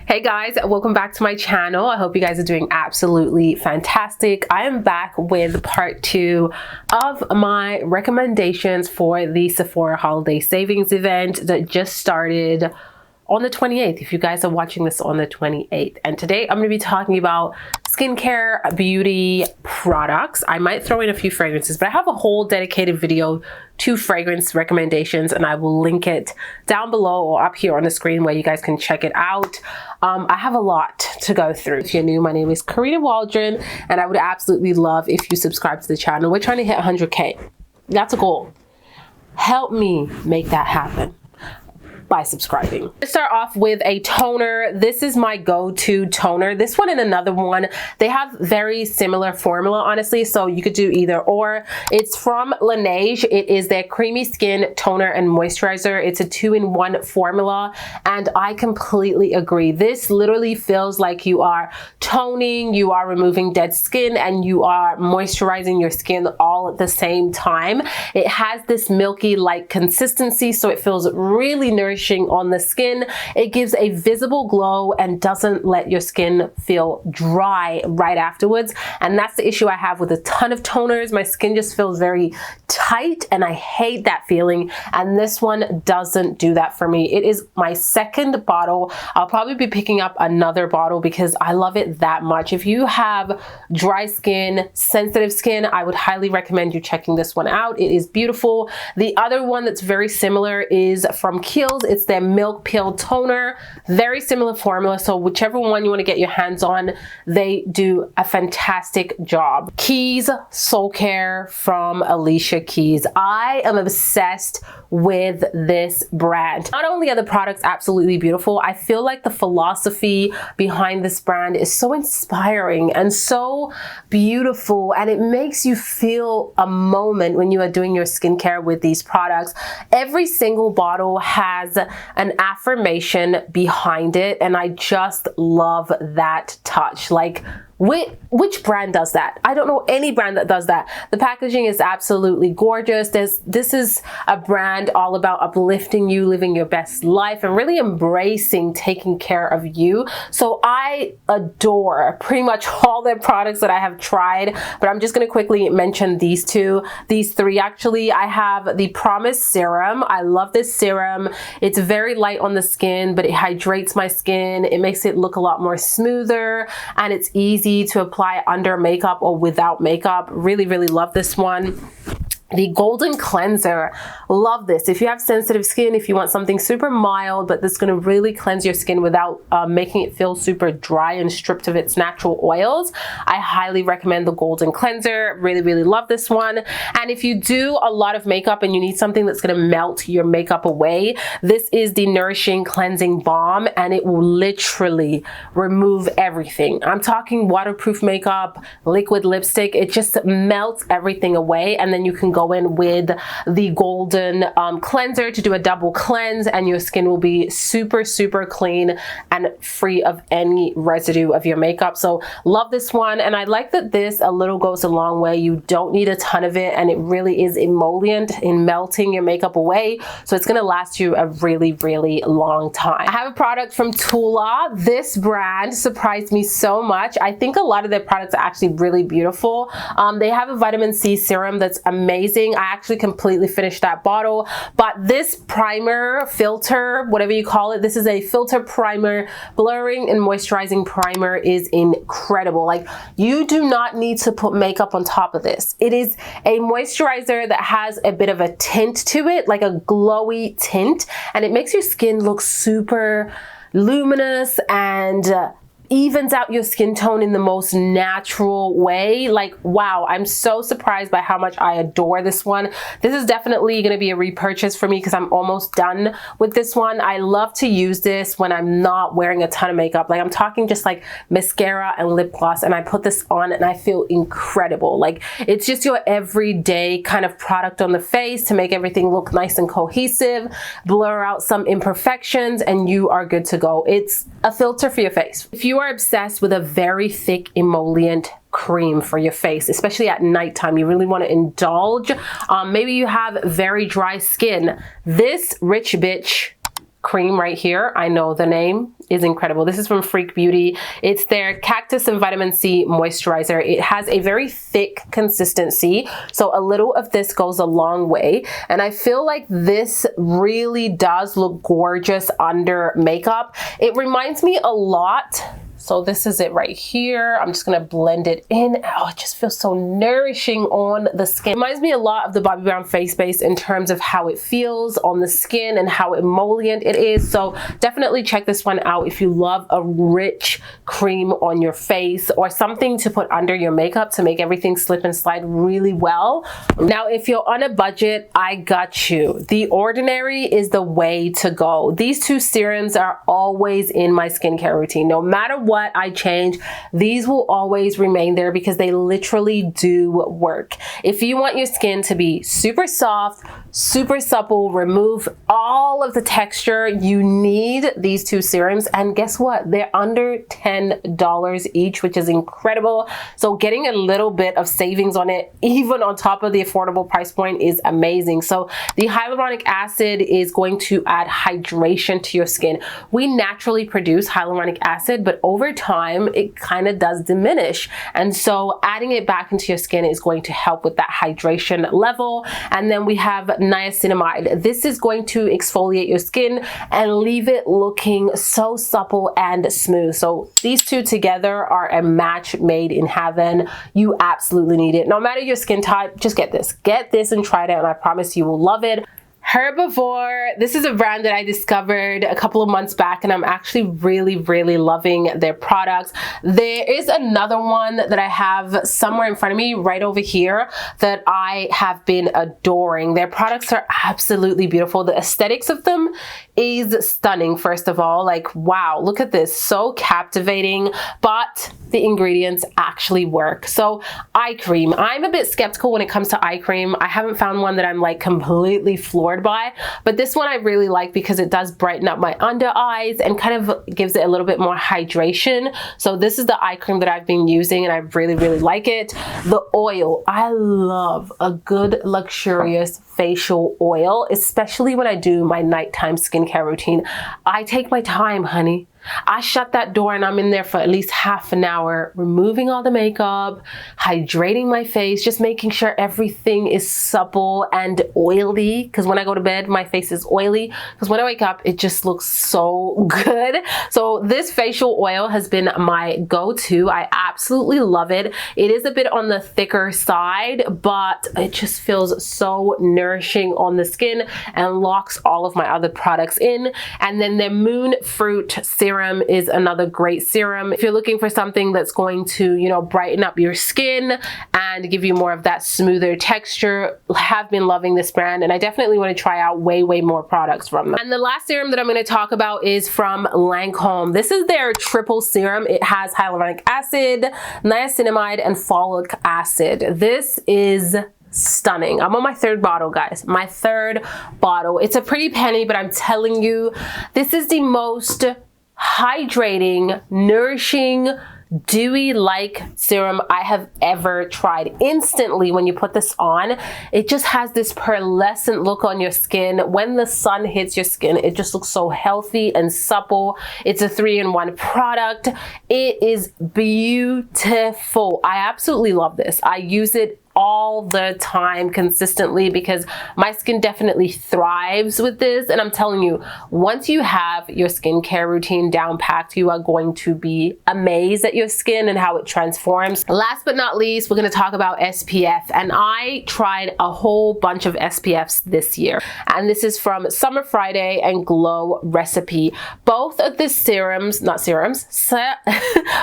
Hey guys, welcome back to my channel. I hope you guys are doing absolutely fantastic. I am back with part 2 of my recommendations for the Sephora holiday savings event that just started on the 28th, if you guys are watching this on the 28th. And today I'm going to be talking about skincare beauty products. I might throw in a few fragrances, but I have a whole dedicated video to fragrance recommendations, and I will link it down below or up here on the screen where you guys can check it out. I have a lot to go through. If you're new, my name is Karina Waldron, and I would absolutely love if you subscribe to the channel. We're trying to hit 100K. That's a goal. Help me make that happen by subscribing. Let's start off with a toner. This is my go-to toner. This one and another one, they have very similar formula, honestly, so you could do either or. It's from Laneige. It is their creamy skin toner and moisturizer. It's a 2-in-1 formula, and I completely agree. This literally feels like you are toning, you are removing dead skin, and you are moisturizing your skin all at the same time. It has this milky like consistency, so it feels really nourishing on the skin. It gives a visible glow and doesn't let your skin feel dry right afterwards. And that's the issue I have with a ton of toners. My skin just feels very tight, and I hate that feeling. And this one doesn't do that for me. It is my second bottle. I'll probably be picking up another bottle because I love it that much. If you have dry skin, sensitive skin, I would highly recommend you checking this one out. It is beautiful. The other one that's very similar is from Kiehl's. It's their Milk Peel Toner. Very similar formula, so whichever one you want to get your hands on, they do a fantastic job. Keys Soulcare from Alicia Keys. I am obsessed with this brand. Not only are the products absolutely beautiful, I feel like the philosophy behind this brand is so inspiring and so beautiful, and it makes you feel a moment when you are doing your skincare with these products. Every single bottle has an affirmation behind it, and I just love that touch. Like, which brand does that? I don't know any brand that does that. The packaging is absolutely gorgeous. This is a brand all about uplifting you, living your best life, and really embracing taking care of you. So I adore pretty much all their products that I have tried, but I'm just going to quickly mention these three actually. I have the Promise Serum. I love this serum. It's very light on the skin, but it hydrates my skin. It makes it look a lot more smoother, and it's easy to apply under makeup or without makeup. Really, really love this one. The Golden Cleanser, love this. If you have sensitive skin, if you want something super mild, but that's going to really cleanse your skin without making it feel super dry and stripped of its natural oils, I highly recommend the Golden Cleanser. Really, really love this one. And if you do a lot of makeup and you need something that's going to melt your makeup away, this is the Nourishing Cleansing Balm, and it will literally remove everything. I'm talking waterproof makeup, liquid lipstick. It just melts everything away, and then you can go in with the Golden Cleanser to do a double cleanse, and your skin will be super, super clean and free of any residue of your makeup. So love this one, and I like that this a little goes a long way. You don't need a ton of it, and it really is emollient in melting your makeup away, so it's going to last you a really, really long time. I have a product from Tula. This brand surprised me so much. I think a lot of their products are actually really beautiful. They have a vitamin C serum that's amazing. I actually completely finished that bottle, but this primer, filter, whatever you call it, this is a filter primer, blurring and moisturizing primer, is incredible. Like, you do not need to put makeup on top of this. It is a moisturizer that has a bit of a tint to it, like a glowy tint, and it makes your skin look super luminous and evens out your skin tone in the most natural way. Like, wow, I'm so surprised by how much I adore this one. This is definitely going to be a repurchase for me because I'm almost done with this one. I love to use this when I'm not wearing a ton of makeup. Like, I'm talking just like mascara and lip gloss, and I put this on and I feel incredible. Like, it's just your everyday kind of product on the face to make everything look nice and cohesive, blur out some imperfections, and you are good to go. It's a filter for your face. If you are obsessed with a very thick emollient cream for your face, especially at nighttime, you really want to indulge. Maybe you have very dry skin. This Rich Bitch cream right here. I know the name is incredible. This is from Freak Beauty. It's their Cactus and Vitamin C Moisturizer. It has a very thick consistency, so a little of this goes a long way. And I feel like this really does look gorgeous under makeup. It reminds me a lot. So this is it right here. I'm just gonna blend it in. Oh, it just feels so nourishing on the skin. It reminds me a lot of the Bobbi Brown face base in terms of how it feels on the skin and how emollient it is. So definitely check this one out if you love a rich cream on your face or something to put under your makeup to make everything slip and slide really well. Now, if you're on a budget, I got you. The Ordinary is the way to go. These two serums are always in my skincare routine. No matter what I change, these will always remain there because they literally do work. If you want your skin to be super soft, super supple, remove all of the texture, you need these two serums. And guess what? They're under $10 each, which is incredible. So getting a little bit of savings on it, even on top of the affordable price point, is amazing. So the hyaluronic acid is going to add hydration to your skin. We naturally produce hyaluronic acid, but over time, it kind of does diminish. And so adding it back into your skin is going to help with that hydration level. And then we have niacinamide. This is going to exfoliate your skin and leave it looking so supple and smooth. So these two together are a match made in heaven. You absolutely need it. No matter your skin type, just get this. Get this and try it out, and I promise you will love it. Herbivore, this is a brand that I discovered a couple of months back, and I'm actually really loving their products. There is another one that I have somewhere in front of me right over here that I have been adoring. Their products are absolutely beautiful. The aesthetics of them is stunning. First of all, like, wow, look at this, so captivating, but the ingredients actually work. So eye cream, I'm a bit skeptical when it comes to eye cream. I haven't found one that I'm like completely floored by, but this one I really like because it does brighten up my under eyes and kind of gives it a little bit more hydration. So this is the eye cream that I've been using, and I really like it. The oil, I love a good luxurious facial oil, especially when I do my nighttime skincare routine. I take my time, honey. I shut that door and I'm in there for at least half an hour, removing all the makeup, hydrating my face, just making sure everything is supple and oily. Because when I go to bed, my face is oily. Because when I wake up, it just looks so good. So this facial oil has been my go-to. I absolutely love it. It is a bit on the thicker side, but it just feels so nourishing on the skin and locks all of my other products in. And then the Moon Fruit Serum is another great serum. If you're looking for something that's going to, you know, brighten up your skin and give you more of that smoother texture, have been loving this brand, and I definitely want to try out way more products from them. And the last serum that I'm going to talk about is from Lancome. This is their triple serum. It has hyaluronic acid, niacinamide, and folic acid. This is stunning. I'm on my third bottle, guys. My third bottle. It's a pretty penny, but I'm telling you, this is the most hydrating, nourishing, dewy-like serum I have ever tried. Instantly, when you put this on, it just has this pearlescent look on your skin. When the sun hits your skin, it just looks so healthy and supple. It's a 3-in-1 product. It is beautiful. I absolutely love this. I use it all the time consistently because my skin definitely thrives with this. And I'm telling you, once you have your skincare routine down packed, you are going to be amazed at your skin and how it transforms. Last but not least, we're going to talk about SPF. And I tried a whole bunch of SPFs this year. And this is from Summer Friday and Glow Recipe. Both of the serums, not serums,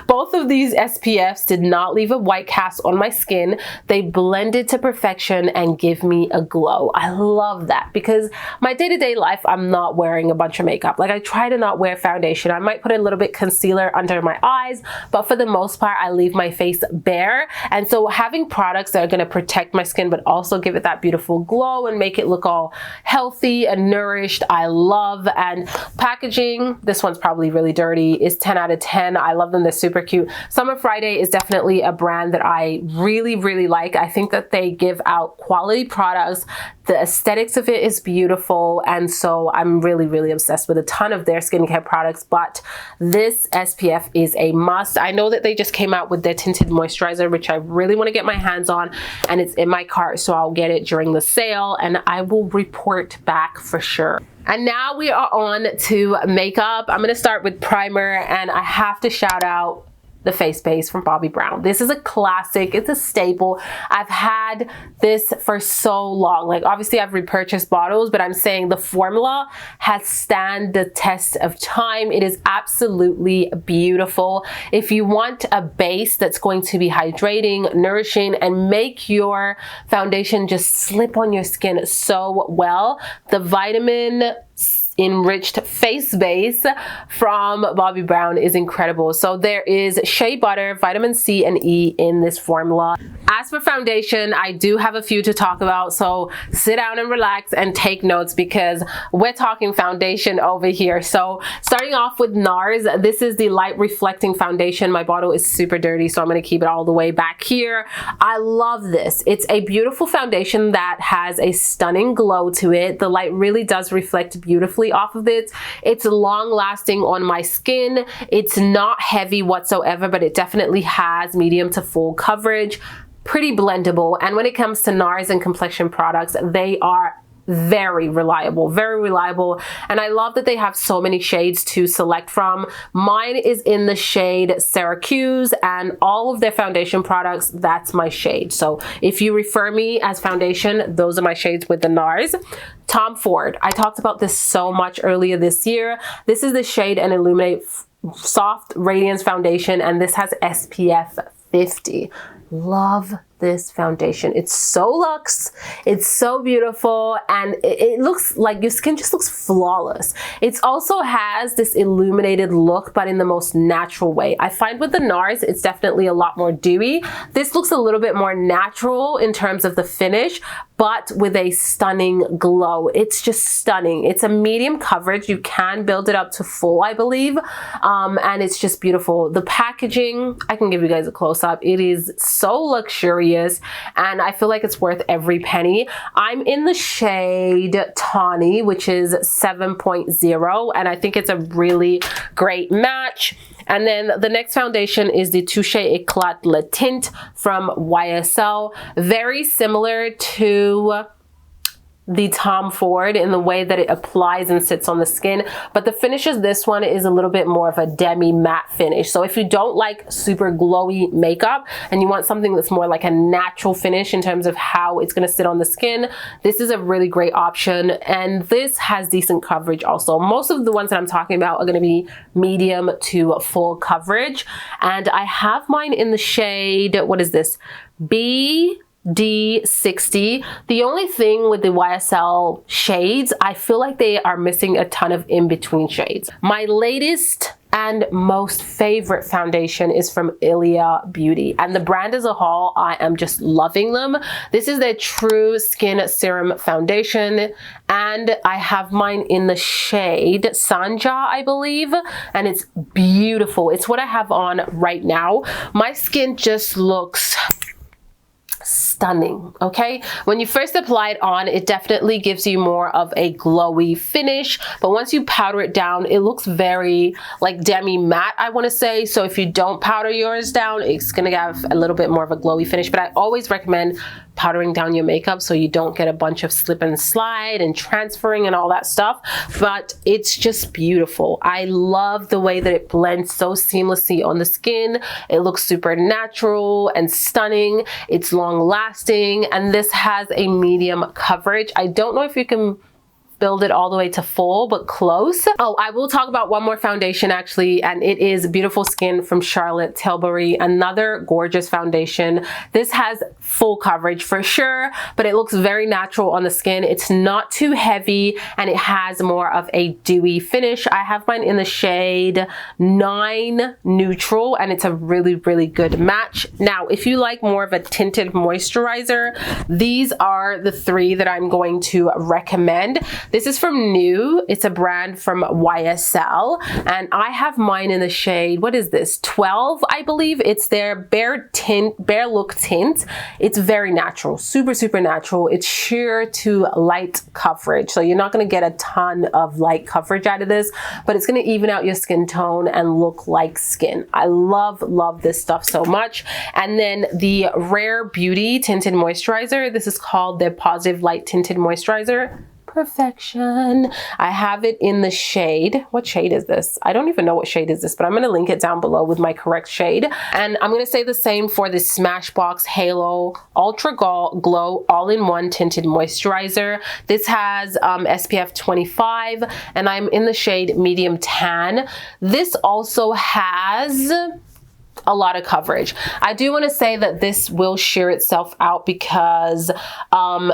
both of these SPFs did not leave a white cast on my skin. They blended to perfection and give me a glow. I love that because my day-to-day life, I'm not wearing a bunch of makeup. Like, I try to not wear foundation. I might put a little bit concealer under my eyes, but for the most part, I leave my face bare. And so having products that are going to protect my skin, but also give it that beautiful glow and make it look all healthy and nourished, I love. And packaging, this one's probably really dirty, is 10 out of 10. I love them. They're super cute. Summer Friday is definitely a brand that I really like. I think that they give out quality products. The aesthetics of it is beautiful, and so I'm really, really obsessed with a ton of their skincare products, but this SPF is a must. I know that they just came out with their Tinted Moisturizer, which I really want to get my hands on, and it's in my cart, so I'll get it during the sale, and I will report back for sure. And now we are on to makeup. I'm going to start with primer, and I have to shout out the face base from Bobbi Brown. This is a classic. It's a staple. I've had this for so long. Like, obviously I've repurchased bottles, but I'm saying the formula has stand the test of time. It is absolutely beautiful. If you want a base that's going to be hydrating, nourishing, and make your foundation just slip on your skin so well, the vitamin enriched face base from Bobbi Brown is incredible. So there is shea butter, vitamin C and E in this formula. As for foundation, I do have a few to talk about, so sit down and relax and take notes because we're talking foundation over here. So starting off with NARS, this is the light reflecting foundation. My bottle is super dirty, so I'm going to keep it all the way back here. I love this. It's a beautiful foundation that has a stunning glow to it. The light really does reflect beautifully off of it. It's long lasting on my skin. It's not heavy whatsoever, but it definitely has medium to full coverage. Pretty blendable. And when it comes to NARS and complexion products, they are very reliable, very reliable. And I love that they have so many shades to select from. Mine is in the shade Syracuse, and all of their foundation products, that's my shade. So if you refer me as foundation, those are my shades with the NARS. Tom Ford, I talked about this so much earlier this year. This is the shade and Illuminate Soft Radiance Foundation, and this has SPF 50. Love this foundation. It's so luxe, it's so beautiful, and it looks like your skin just looks flawless. It also has this illuminated look, but in the most natural way. I find with the NARS, it's definitely a lot more dewy. This looks a little bit more natural in terms of the finish, but with a stunning glow. It's just stunning. It's a medium coverage. You can build it up to full, I believe, and it's just beautiful. The packaging, I can give you guys a close-up. It is so luxurious, and I feel like it's worth every penny. I'm in the shade Tawny, which is 7.0, and I think it's a really great match. And then the next foundation is the Touche Eclat Le Tint from YSL. Very similar to the Tom Ford in the way that it applies and sits on the skin, but the finish of this one is a little bit more of a demi matte finish. So if you don't like super glowy makeup and you want something that's more like a natural finish in terms of how it's going to sit on the skin, this is a really great option. And this has decent coverage also. Most of the ones that I'm talking about are going to be medium to full coverage, and I have mine in the shade, what is this, D60. The only thing with the YSL shades, I feel like they are missing a ton of in-between shades. My latest and most favorite foundation is from Ilia Beauty, and the brand as a whole, I am just loving them. This is their True Skin Serum Foundation, and I have mine in the shade Sanja, I believe, and it's beautiful. It's what I have on right now. My skin just looks stunning. Okay, when you first apply it on, it definitely gives you more of a glowy finish, but once you powder it down, it looks very like demi matte, I want to say. So if you don't powder yours down, it's gonna have a little bit more of a glowy finish, but I always recommend powdering down your makeup so you don't get a bunch of slip and slide and transferring and all that stuff. But it's just beautiful. I love the way that it blends so seamlessly on the skin. It looks super natural and stunning. It's long lasting, and this has a medium coverage. I don't know if you can build it all the way to full, but close. Oh, I will talk about one more foundation actually, and it is Beautiful Skin from Charlotte Tilbury. Another gorgeous foundation. This has full coverage for sure, but it looks very natural on the skin. It's not too heavy, and it has more of a dewy finish. I have mine in the shade 9 Neutral, and it's a really, really good match. Now, if you like more of a tinted moisturizer, these are the 3 that I'm going to recommend. This is from New. It's a brand from YSL, and I have mine in the shade, what is this, 12, I believe. It's their Bare Look tint. It's very natural, super natural. It's sheer to light coverage, so you're not going to get a ton of light coverage out of this, but it's going to even out your skin tone and look like skin. I love this stuff so much. And then the Rare Beauty Tinted Moisturizer. This is called the Positive Light Tinted Moisturizer. Perfection. I have it in the shade. What shade is this? I don't even know what shade is this, but I'm going to link it down below with my correct shade. And I'm going to say the same for the Smashbox Halo Ultra Glow All-in-One Tinted Moisturizer. This has SPF 25, and I'm in the shade Medium Tan. This also has a lot of coverage. I do want to say that this will sheer itself out because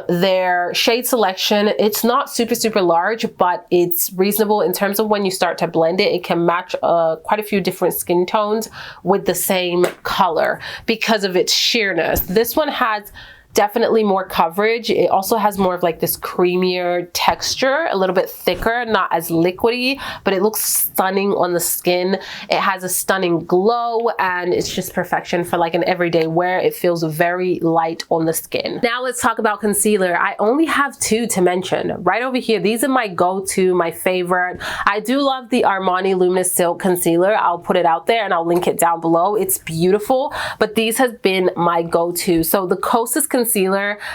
their shade selection, it's not super large, but it's reasonable in terms of when you start to blend it. It can match quite a few different skin tones with the same color because of its sheerness. This one has definitely more coverage. It also has more of like this creamier texture, a little bit thicker, not as liquidy, but it looks stunning on the skin. It has a stunning glow, and it's just perfection for like an everyday wear. It feels very light on the skin. Now let's talk about concealer. I only have two to mention right over here. These are my go-to, my favorite. I do love the Armani Luminous Silk Concealer. I'll put it out there and I'll link it down below. It's beautiful, but these have been my go-to. So the Kosas Concealer,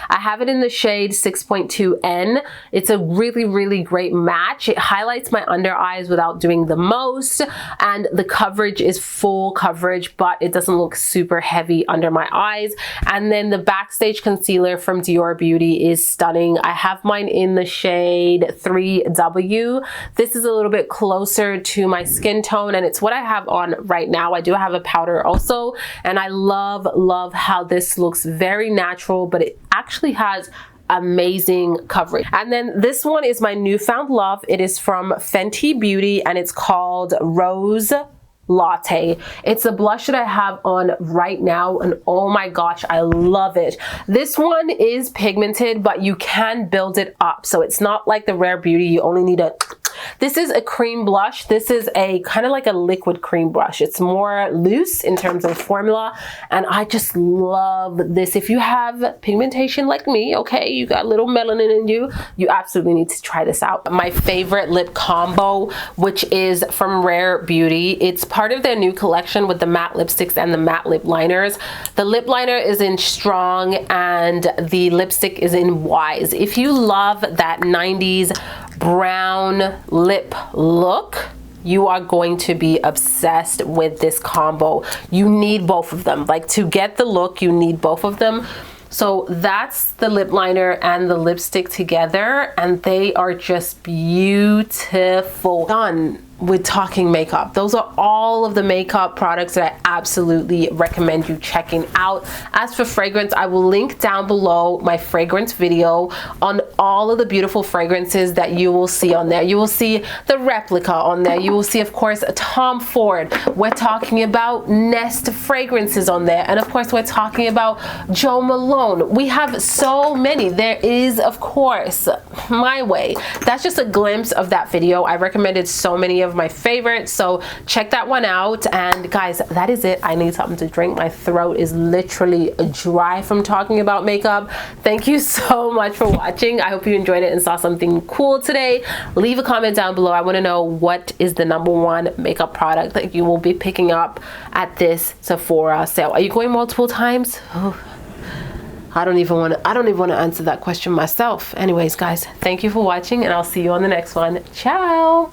I have it in the shade 6.2N. It's a really great match. It highlights my under eyes without doing the most, and the coverage is full coverage, but it doesn't look super heavy under my eyes. And then the Backstage Concealer from Dior Beauty is stunning. I have mine in the shade 3W. This is a little bit closer to my skin tone, and it's what I have on right now. I do have a powder also, and I love how this looks very natural, but it actually has amazing coverage. And then this one is my newfound love. It is from Fenty Beauty, and it's called Rose Latte. It's a blush that I have on right now, and oh my gosh, I love it. This one is pigmented, but you can build it up, so it's not like the Rare Beauty. You only need a This is a cream blush. This is a kind of like a liquid cream blush. It's more loose in terms of formula, and I just love this. If you have pigmentation like me, okay, you got a little melanin in you, you absolutely need to try this out. My favorite lip combo, which is from Rare Beauty. It's part of their new collection with the matte lipsticks and the matte lip liners. The lip liner is in Strong and the lipstick is in Wise. If you love that 90s brown lip look, you are going to be obsessed with this combo. You need both of them. Like, to get the look, you need both of them. So that's the lip liner and the lipstick together, and they are just beautiful. Done with talking makeup. Those are all of the makeup products that I absolutely recommend you checking out. As for fragrance, I will link down below my fragrance video on all of the beautiful fragrances that you will see on there. You will see the Replica on there. You will see, of course, Tom Ford. We're talking about Nest fragrances on there. And of course, we're talking about Jo Malone. We have so many. There is, of course, My Way. That's just a glimpse of that video. I recommended so many of my favorites, so check that one out. And guys, that is it. I need something to drink. My throat is literally dry from talking about makeup. Thank you so much for watching. I hope you enjoyed it and saw something cool today. Leave a comment down below. I want to know what is the #1 makeup product that you will be picking up at this Sephora sale. Are you going multiple times? Oh, I don't even want to answer that question myself. Anyways, guys, thank you for watching, and I'll see you on the next one. Ciao.